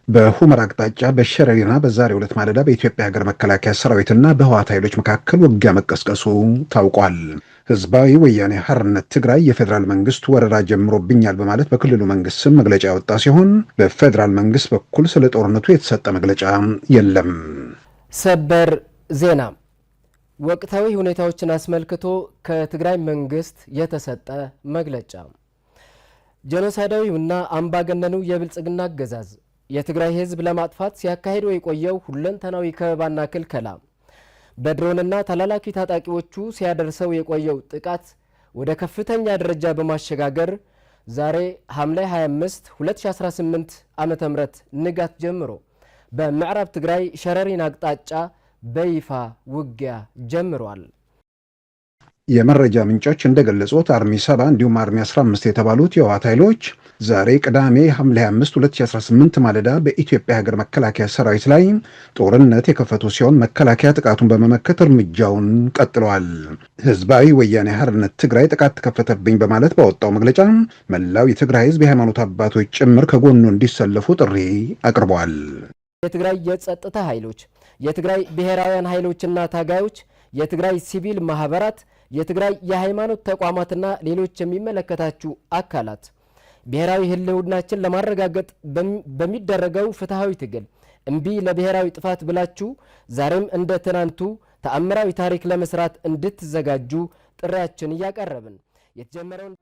በሁመራ አቅጣጫ በሸረሪና በዛሬው ዕለት ማለዳ በኢትዮጵያ ሀገር መከላከያ ሰራዊትና በህወሓት ኃይሎች መካከል ውጊያ መቀስቀሱ ታውቋል። ህዝባዊ ወያኔ ሓርነት ትግራይ የፌዴራል መንግስት ወረራ ጀምሮብኛል በማለት በክልሉ መንግስት ስም መግለጫ ያወጣ ሲሆን በፌዴራል መንግስት በኩል ስለ ጦርነቱ የተሰጠ መግለጫ የለም። ሰበር ዜና ወቅታዊ ሁኔታዎችን አስመልክቶ ከትግራይ መንግስት የተሰጠ መግለጫ። ጄኖሳይዳዊውና አምባገነኑ የብልጽግና አገዛዝ የትግራይ ህዝብ ለማጥፋት ሲያካሂደው የቆየው ሁለንተናዊ ከበባና ክልከላ በድሮንና ተላላኪ ታጣቂዎቹ ሲያደርሰው የቆየው ጥቃት ወደ ከፍተኛ ደረጃ በማሸጋገር ዛሬ ሐምሌ 25 2018 ዓ.ም ንጋት ጀምሮ በምዕራብ ትግራይ ሸረሪን አቅጣጫ በይፋ ውጊያ ጀምሯል። የመረጃ ምንጮች እንደገለጹት አርሚ 7 እንዲሁም አርሚ 15 የተባሉት የህወሓት ኃይሎች ዛሬ ቅዳሜ ሐምሌ 25 2018 ማለዳ በኢትዮጵያ ሀገር መከላከያ ሰራዊት ላይ ጦርነት የከፈቱ ሲሆን መከላከያ ጥቃቱን በመመከት እርምጃውን ቀጥለዋል። ህዝባዊ ወያኔ ሓርነት ትግራይ ጥቃት ተከፈተብኝ በማለት ባወጣው መግለጫ መላው የትግራይ ህዝብ የሃይማኖት አባቶች ጭምር ከጎኑ እንዲሰለፉ ጥሪ አቅርበዋል። የትግራይ የጸጥታ ኃይሎች፣ የትግራይ ብሔራውያን ኃይሎችና ታጋዮች፣ የትግራይ ሲቪል ማህበራት፣ የትግራይ የሃይማኖት ተቋማትና ሌሎች የሚመለከታችሁ አካላት ብሔራዊ ህልውናችን ለማረጋገጥ በሚደረገው ፍትሃዊ ትግል እምቢ ለብሔራዊ ጥፋት ብላችሁ ዛሬም እንደ ትናንቱ ተአምራዊ ታሪክ ለመስራት እንድትዘጋጁ ጥሪያችን እያቀረብን የተጀመረውን